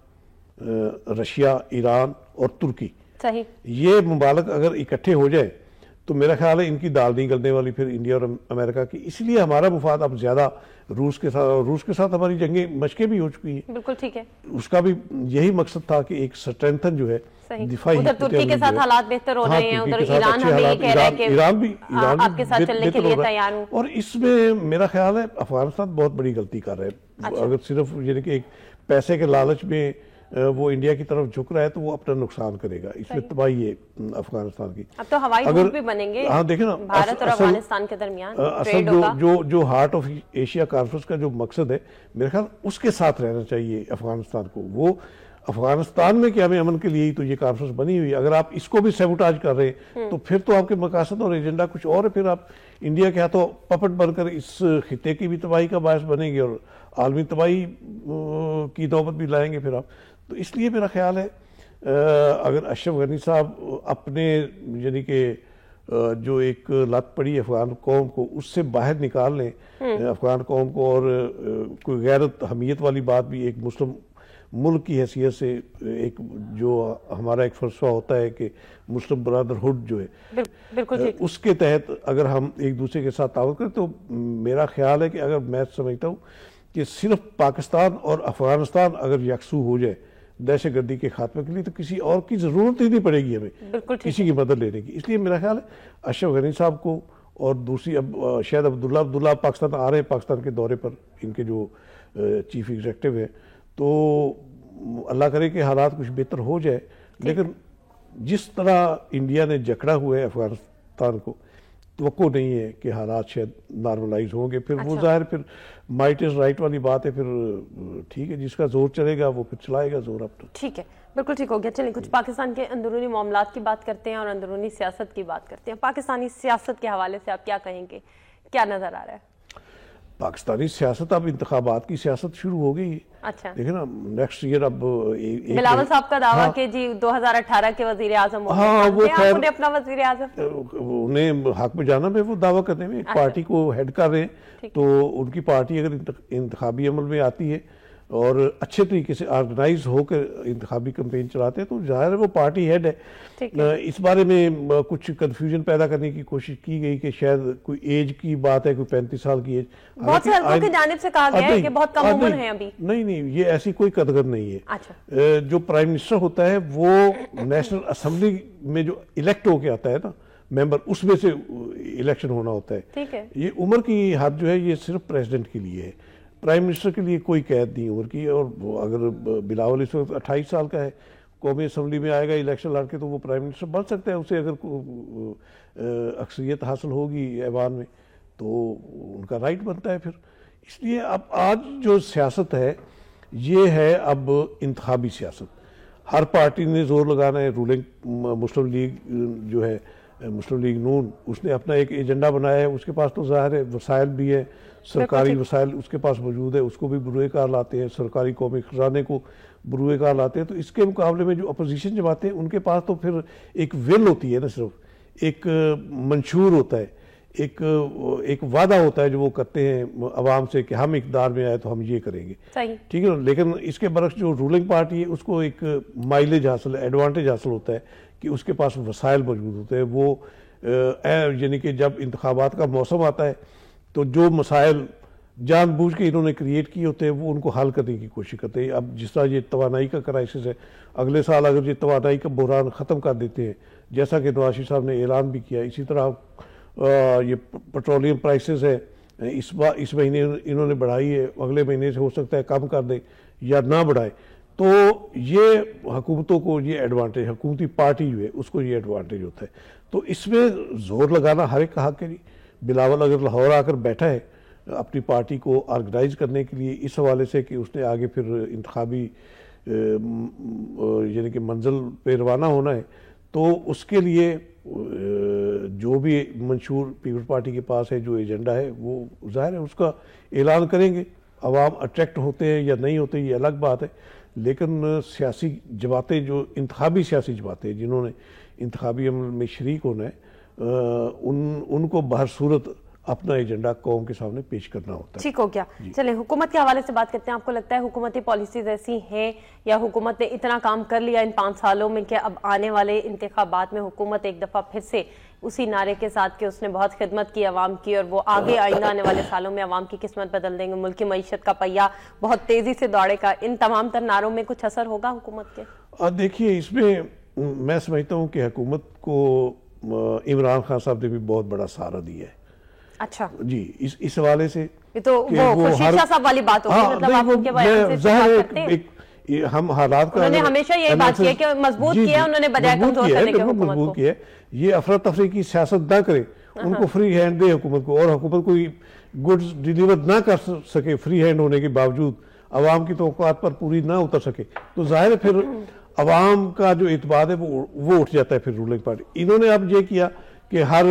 रशिया, ईरान और तुर्की, सही, ये मुमालिक अगर इकट्ठे हो जाए तो मेरा ख्याल है इनकी दाल नहीं गलने वाली फिर इंडिया और अमेरिका की। इसलिए हमारा मुफाद अब ज्यादा रूस के साथ हमारी जंगें मशकें भी हो चुकी है। बिल्कुल ठीक है। उसका भी यही मकसद था कि एक स्ट्रेंथन जो है दिफाई, उधर तुर्की के साथ हालात बेहतर हो रहे हैं, उधर ईरान हमें ये कह रहा है कि ईरान भी आपके साथ चलने के लिए तैयार हूं। और इसमें मेरा ख्याल है अफगानिस्तान बहुत बड़ी गलती कर रहा है। अगर सिर्फ यानी कि एक पैसे के लालच में वो इंडिया की तरफ झुक रहा है तो वो अपना नुकसान करेगा। इसमें तबाही है अफगानिस्तान की। अब तो हवाई रूट भी बनेंगे, हाँ देखे ना, भारत और अफगानिस्तान के दरमियान असल जो हार्ट ऑफ एशिया कॉन्फ्रेंस का जो मकसद है, मेरे ख्याल उसके साथ रहना चाहिए अफगानिस्तान को। वो अफगानिस्तान में क्या में अमन के लिए ही तो ये कॉन्फ्रेंस बनी हुई है। अगर आप इसको भी सैबोटाज कर रहे हैं तो फिर तो आपके मकासद और एजेंडा कुछ और है। फिर आप इंडिया के हाथों पपट बनकर इस खिते की भी तबाही का बायस बनेंगे और आलमी तबाही की नौबत भी लाएंगे फिर आप। तो इसलिए मेरा ख्याल है अगर अशरफ गनी साहब अपने यानी कि जो एक लत पड़ी अफगान कौम को उससे बाहर निकाल लें अफगान कौम को, और कोई गैरत हमीयत वाली बात भी एक मुस्लिम मुल्क की हैसियत से एक जो हमारा एक फलसफा होता है कि मुस्लिम ब्रदरहुड जो है बिल्कुल उसके तहत अगर हम एक दूसरे के साथ ताउन करें तो मेरा ख्याल है कि अगर मैं समझता हूँ कि सिर्फ पाकिस्तान और अफगानिस्तान अगर यकसू हो जाए दहशतगर्दी के खात्मे के लिए तो किसी और की ज़रूरत ही नहीं पड़ेगी हमें किसी की मदद लेने की। इसलिए मेरा ख्याल है अशरफ गनी साहब को और दूसरी अब शायद अब्दुल्ला पाकिस्तान आ रहे हैं पाकिस्तान के दौरे पर, इनके जो चीफ एग्जीक्यूटिव है, तो अल्लाह करे कि हालात कुछ बेहतर हो जाए। लेकिन जिस तरह इंडिया ने जकड़ा हुआ है अफगानिस्तान को, तो नहीं है कि हालात शायद नॉर्मलाइज होंगे। फिर वो जाहिर फिर माइट इज राइट वाली बात है, फिर ठीक है जिसका जोर चलेगा वो फिर चलाएगा जोर अपना। ठीक है, बिल्कुल ठीक हो गया। चलिए कुछ पाकिस्तान के अंदरूनी मामलात की बात करते हैं और अंदरूनी सियासत की बात करते हैं। पाकिस्तानी सियासत के हवाले से आप क्या कहेंगे, क्या नजर आ रहा है? पाकिस्तानी सियासत अब इंतखाबात की सियासत शुरू हो गई। अच्छा, देखिए ना नेक्स्ट ईयर अब बिलावल साहब का दावा कि जी 2018 के वजीर आजम वो खैर अपना वजीर आजम उन्हें हक में जाना में वो दावा करने में एक पार्टी को हेड कर रहे हैं, तो उनकी पार्टी अगर इंतखाबी अमल में आती है और अच्छे तरीके से ऑर्गेनाइज होकर इंतखाबी कैंपेन चलाते हैं तो जाहिर है वो पार्टी हेड है। इस बारे में कुछ कंफ्यूजन पैदा करने की कोशिश की गई कि शायद कोई एज की बात है, कोई 35 साल की एज, बहुत से हलकों की जानिब से कहा गया है कि बहुत कम उम्र है अभी। नहीं ये ऐसी कोई कदर नहीं है। अच्छा। जो प्राइम मिनिस्टर होता है वो नेशनल असेंबली में जो इलेक्ट होके आता है ना मेंबर, उसमें से इलेक्शन होना होता है। ठीक है, ये उम्र की हद जो है ये सिर्फ प्रेसिडेंट के लिए है, प्राइम मिनिस्टर के लिए कोई कैद नहीं उम्र की। और अगर बिलावल इस वक्त 28 साल का है, कौमी असम्बली में आएगा इलेक्शन लड़के तो वो प्राइम मिनिस्टर बन सकता है, उसे अगर अक्सरियत हासिल होगी ऐवान में तो उनका राइट बनता है फिर। इसलिए अब आज जो सियासत है ये है अब इंतखाबी सियासत। हर पार्टी ने जोर लगाना है। रूलिंग मुस्लिम लीग जो है मुस्लिम लीग नून, उसने अपना एक एजेंडा बनाया है, उसके पास तो ज़ाहिर है वसाइल भी है, सरकारी वसाइल उसके पास मौजूद है, उसको भी बुरुए कार लाते हैं, सरकारी कौमी खजाने को बुरुए कार लाते हैं। तो इसके मुकाबले में जो अपोजिशन जमाते हैं उनके पास तो फिर एक विल होती है ना, सिर्फ एक मंशूर होता है, एक वादा होता है जो वो करते हैं अवाम से कि हम इक़्तिदार में आए तो हम ये करेंगे, ठीक है ना। लेकिन इसके बरक्स जो रूलिंग पार्टी है उसको एक माइलेज हासिल, एडवांटेज हासिल होता है कि उसके पास वसाइल मौजूद होते हैं। वो यानी कि जब इंतखाबात का मौसम आता है तो जो मसाइल जानबूझ के इन्होंने क्रिएट किए होते हैं वो उनको हल करने की कोशिश करते हैं। अब जिस तरह ये तवानाई का क्राइसिस है, अगले साल अगर ये तवानाई का बहरान ख़त्म कर देते हैं जैसा कि नवाज शरीफ साहब ने ऐलान भी किया, इसी तरह ये पेट्रोलियम प्राइसेस है इस महीने इन्होंने बढ़ाई है, अगले महीने से हो सकता है कम कर दें या ना बढ़ाए, तो ये हुकूमतों को ये एडवांटेज, हुकूमती पार्टी जो है उसको ये एडवांटेज होता है। तो इसमें जोर लगाना हर एक का हक है। बिलावल अगर लाहौर आकर बैठा है अपनी पार्टी को ऑर्गेनाइज करने के लिए इस हवाले से कि उसने आगे फिर इंतखाबी यानी कि मंजिल पे रवाना होना है, तो उसके लिए जो भी मंशूर पीपल्स पार्टी के पास है, जो एजेंडा है, वो जाहिर है उसका ऐलान करेंगे। अवाम अट्रैक्ट होते हैं या नहीं होते ये अलग बात है, लेकिन सियासी जमातें जो इंतखाबी सियासी जमातें जिन्होंने इंतखाबी अमल में शरीक होना है उनको बहर सूरत अपना एजेंडा कौम के सामने पेश करना होता है। ठीक हो गया। चले हुकूमत के हवाले से बात करते हैं। आपको लगता है हुकूमती पॉलिसीज ऐसी हैं या हुकूमत ने इतना काम कर लिया इन 5 सालों में कि अब आने वाले इंतखाबात में हुकूमत एक दफ़ा फिर से उसी नारे के साथ कि उसने बहुत खिदमत की आवाम की और वो आगे आइंदा आने वाले सालों में आवाम की किस्मत बदल देंगे, मुल्क की मईशत का पहिया बहुत तेजी से दौड़ेगा, इन तमाम तर नारों में कुछ असर होगा हुकूमत के? देखिए इसमें मैं समझता हूँ कि हुकूमत को इमरान खान साहब ने भी बहुत बड़ा सहारा दिया है। अच्छा जी, इस हवाले से ये तो वो खुर्शीद शाह साहब वाली बात होगी, मतलब आप उनके बयान से बात करते हैं। हम हालात का उन्होंने हमेशा यही बात की है कि मजबूत किया उन्होंने बजाय कमजोर करने के हुकूमत को। किया ये अफरा तफरी की सियासत ना करे, उनको फ्री हैंड दे हुकूमत को, और हुकूमत कोई गुड्स डिलीवर ना कर सके फ्री हैंड होने के बावजूद अवाम की तवक्कुआत पर पूरी ना उतर सके तो जाहिर है फिर अवाम का जो इत्मीनान है वो उठ जाता है फिर रूलिंग पार्टी। इन्होंने अब ये किया कि हर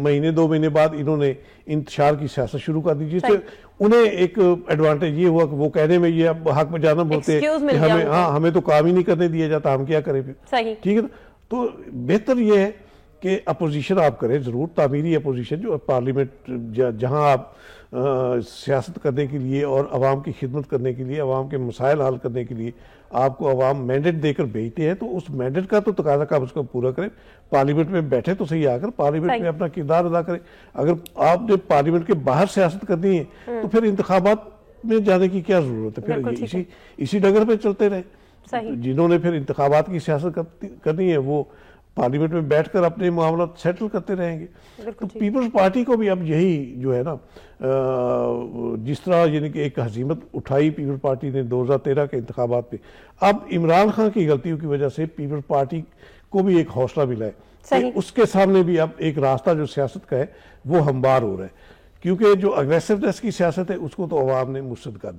महीने 2 महीने बाद इन्होंने इंतशार की सियासत शुरू कर दी, जिससे उन्हें एक एडवांटेज ये हुआ कि वो कहने में ये अब हक में जाना बोलते हैं कि हमें तो काम ही नहीं करने दिया जाता, हम क्या करें फिर। ठीक है ना, तो बेहतर ये है कि अपोजिशन आप करें जरूर, तामीरी अपोजिशन जो पार्लियामेंट जहां आप सियासत करने के लिए और आवाम की खिदमत करने के लिए, आवाम के मसाइल हल करने के लिए आपको आवाम मैंडेट देकर भेजते हैं, तो उस मैंडेट का तो तकाजा आप उसको पूरा करें। पार्लियामेंट में बैठे तो सही आकर पार्लियामेंट में अपना किरदार अदा करें। अगर आपने पार्लियामेंट के बाहर सियासत करनी है तो फिर इंतखाबात में जाने की क्या जरूरत है, फिर इसी डगर पे चलते रहे। जिन्होंने फिर इंतखाबात की सियासत करनी है वो पार्लियामेंट में बैठकर अपने मामला सेटल करते रहेंगे। तो पीपल्स पार्टी को भी अब यही जो है ना, जिस तरह यानी कि एक हजीमत उठाई पीपल्स पार्टी ने 2013 के इंतखाबात पे, अब इमरान खान की गलतियों की वजह से पीपल्स पार्टी को भी एक हौसला मिला है कि उसके सामने भी अब एक रास्ता जो सियासत का है वो हमवार हो रहा है, क्योंकि जो अग्रेसिवनेस की सियासत है उसको तो अवाम ने मुस्तरद कर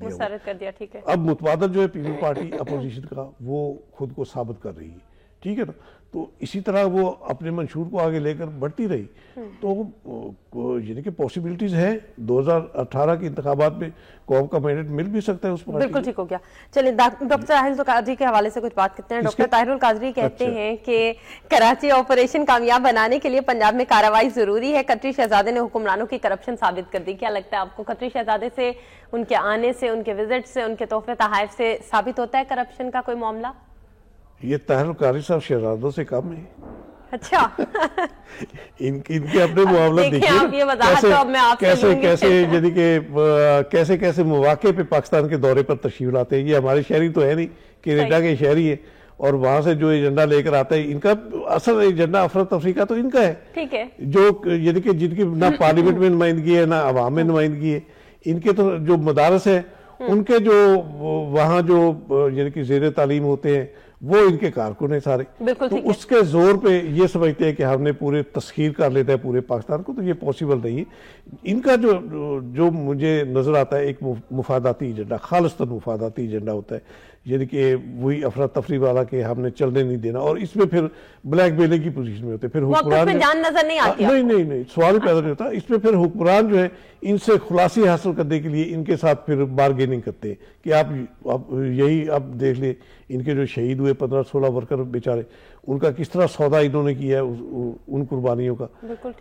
दिया। ठीक है, अब मुतबादल जो है पीपल्स पार्टी अपोजिशन का वो खुद को साबित कर रही है। ठीक है ना, तो इसी तरह वो अपने मंशूर को आगे लेकर बढ़ती रही, तो यानी कि पॉसिबिलिटीज है 2018 के इंतखाबात में कौम का मैंडेट मिल भी सकता है उस पार्टी। बिल्कुल ठीक हो गया। चलिए डॉक्टर ताहिरुल कादरी के हवाले से कुछ बात करते हैं। डॉक्टर ताहिरुल कादरी कहते हैं कि कराची ऑपरेशन कामयाब बनाने के लिए पंजाब में कार्रवाई जरूरी है। कतरी शहजादे ने हुक्मरानों की करप्शन साबित कर दी। क्या लगता है आपको, कतरी शहजादे से, उनके आने से, उनके विजिट से, उनके तोहफे तहाइफ से साबित होता है करप्शन का कोई मामला? ये ताहिरुल कादरी साहब शहजादों से कम है। अच्छा इनके अपने मामला देखिए कैसे कैसे मौके पे पाकिस्तान के दौरे पर तशरीफ लाते हैं। ये हमारे शहरी तो है नहीं, कनाडा के शहरी है, और वहां से जो एजेंडा लेकर आता है, इनका असल एजेंडा अफरा तफरी का तो इनका है। ठीक है, जो यानी कि जिनकी ना पार्लियामेंट में नुमाइंदगी है ना अवाम में नुमाइंदगी है, इनके तो जो मदारस है उनके जो वहाँ जो यानी कि जेर तालीम होते हैं वो इनके कारकुन है सारे। तो उसके जोर पे ये समझते हैं कि हमने पूरे तस्खीर कर लेता है पूरे पाकिस्तान को, तो ये पॉसिबल नहीं है। इनका जो मुझे नजर आता है एक मुफादाती एजेंडा, खालिस्तान मुफादाती एजेंडा होता है, यानी कि वही अफरा तफरी वाला के हमने चलने नहीं देना, और इसमें फिर ब्लैक मेलिंग की पोजीशन में होते हैं। फिर हुक्मरान जान नजर नहीं आती। नहीं सवाल पैदा नहीं होता। इसमें फिर हुक्मरान जो है इनसे खुलासी हासिल करने के लिए इनके साथ फिर बार्गेनिंग करते हैं कि आप यही आप देख ले, इनके जो शहीद हुए 15-16 वर्कर बेचारे, उनका किस तरह सौदा इन्होंने किया है उन कुर्बानियों का।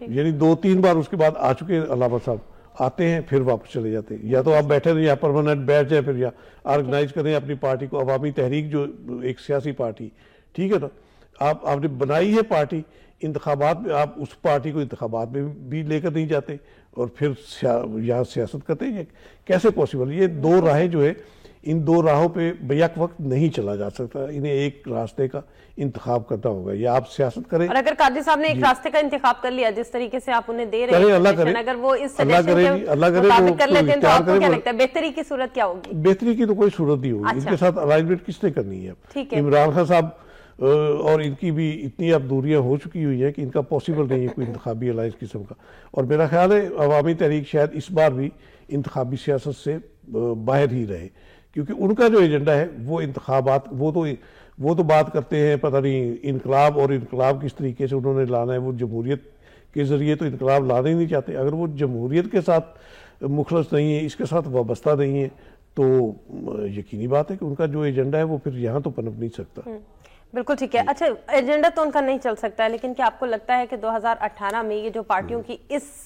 यानी 2-3 बार उसके बाद आ चुके अलामा साहब, आते हैं फिर वापस चले जाते हैं। या तो आप बैठे रहे या परमानेंट बैठ जाए, फिर या ऑर्गेनाइज करें अपनी पार्टी को। अवामी तहरीक जो एक सियासी पार्टी, ठीक है ना, आपने बनाई है पार्टी, इंतखाबात में आप उस पार्टी को इंतखाबात में भी लेकर नहीं जाते और फिर यहाँ सियासत करते हैं। कैसे पॉसिबल? ये दो राहें जो है, इन दो राहों पे बैक वक्त नहीं चला जा सकता। इन्हें एक रास्ते का इंतखाब करना होगा, या आप सियासत करें। और अगर कादरी साहब ने एक रास्ते का इंतखाब कर लिया, जिस तरीके से आप उन्हें दे रहे हैं, अल्लाह करे, अगर वो इस अल्लाह करे कर लेते हैं, तो आपको क्या लगता है बेहतरी की सूरत क्या होगी? बेहतरी की तो कोई सूरत नहीं होगी। इनके साथ अलाइनमेंट किसने करनी है? इमरान खान साहब और इनकी भी इतनी अब दूरियां हो चुकी हुई है कि इनका पॉसिबल नहीं है कोई इंतखाबी अलायंस किस्म का। और मेरा ख्याल है अवामी तहरीक शायद इस बार भी इंतखाबी सियासत से बाहर ही रहे, क्योंकि उनका जो एजेंडा है वो इंतखाबात, वो तो बात करते हैं पता नहीं इनकलाब, और इनकलाब किस तरीके से उन्होंने लाना है। वो जमहूरियत के जरिए तो इनकलाब लाना ही नहीं चाहते। अगर वो जमहूरियत के साथ मुखलस नहीं है, इसके साथ वाबस्ता नहीं है, तो यकीनी बात है कि उनका जो एजेंडा है वो फिर यहाँ तो पनप नहीं सकता। बिल्कुल ठीक है। अच्छा, एजेंडा तो उनका नहीं चल सकता है, लेकिन क्या आपको लगता है कि 2018 में ये जो पार्टियों की इस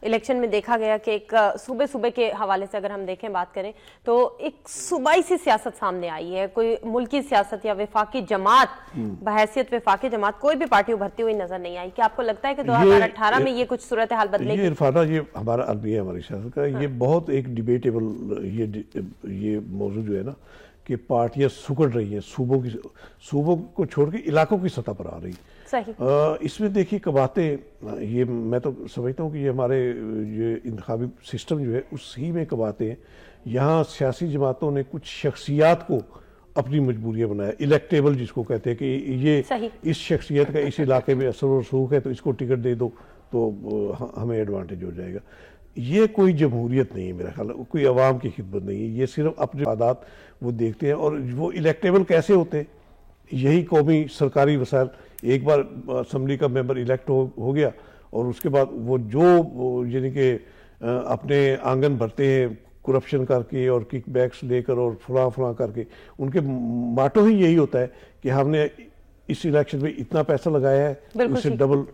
इलेक्शन में देखा गया कि एक सूबे के हवाले से अगर हम देखें, बात करें, तो एक सूबाई सी सियासत सामने आई है, कोई मुल्की सियासत या वफाकी जमात, बहैसियत वफाकी जमात कोई भी पार्टी उभरती हुई नजर नहीं आई। क्या आपको लगता है कि 2018 में ये कुछ सूरत हाल बदलेगी? ये इरफाना, ये हमारा अलमिया है हमारी सियासत का। ये बहुत एक डिबेटेबल ये मौजूद जो है ना, कि पार्टियां सुकड़ रही हैं, सूबों को छोड़ के इलाकों की सतह पर आ रही। सही। इसमें देखिए कबाते, ये मैं तो समझता हूँ कि ये हमारे ये इंतखाबी सिस्टम जो है उसी में कबाते हैं। यहाँ सियासी जमातों ने कुछ शख्सियात को अपनी मजबूरियाँ बनाया, इलेक्टेबल जिसको कहते हैं कि ये इस शख्सियत का इस इलाके में असर और रसूख है तो इसको टिकट दे दो तो हमें एडवांटेज हो जाएगा। ये कोई जमहूरियत नहीं है मेरा ख्याल, कोई अवाम की खिदमत नहीं है, ये सिर्फ अपने आदात वो देखते हैं। और वो इलेक्टेबल कैसे होते हैं, यही कौमी सरकारी वसाइल, एक बार असम्बली का मेंबर इलेक्ट हो गया और उसके बाद वो जो यानी कि अपने आंगन भरते हैं करप्शन करके और किक बैक्स लेकर और फलां करके, उनके माटो ही यही होता है कि हमने इस इलेक्शन में इतना पैसा लगाया है, उससे डबल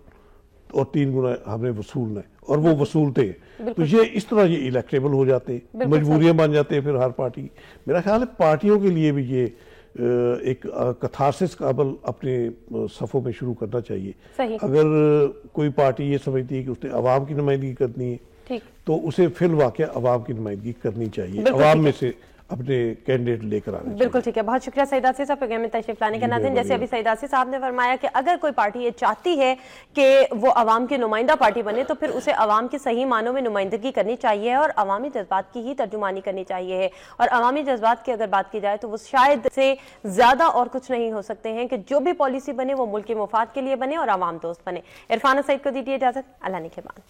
और 3 गुना हमने वसूलना है, और वो वसूलते हैं। तो ये इस तरह ये इलेक्टेबल हो जाते हैं, मजबूरियां बन जाते हैं फिर हर पार्टी की। मेरा ख्याल है पार्टियों के लिए भी ये एक कथारसिस का अमल अपने सफ़ों में शुरू करना चाहिए। अगर कोई पार्टी ये समझती है कि उसने अवाम की नुमाइंदगी करनी है, तो उसे फिल वाक़या अवाम की नुमाइंदगी करनी चाहिए, अवाम में से अपने कैंडिडेट लेकर आने। बिल्कुल ठीक है, बहुत शुक्रिया सईद आसिफ साहब प्रोग्राम में तशरीफ लाने के। नाज़रीन, जैसे अभी सईद आसिफ साहब ने फरमाया कि अगर कोई पार्टी ये चाहती है कि वो अवाम की नुमाइंदा पार्टी बने, तो फिर उसे अवाम की सही मानों में नुमाइंदगी करनी चाहिए और अवामी जज्बात की ही तर्जुमानी करनी चाहिए है। और अवामी जज्बात की अगर बात की जाए तो वो शायद से ज्यादा और कुछ नहीं हो सकते हैं कि जो भी पॉलिसी बने वो मुल्क के मुफाद के लिए बने और अवाम दोस्त बने। इरफाना सईद को दीजिए इजाजत, अल्लाह निगहबान।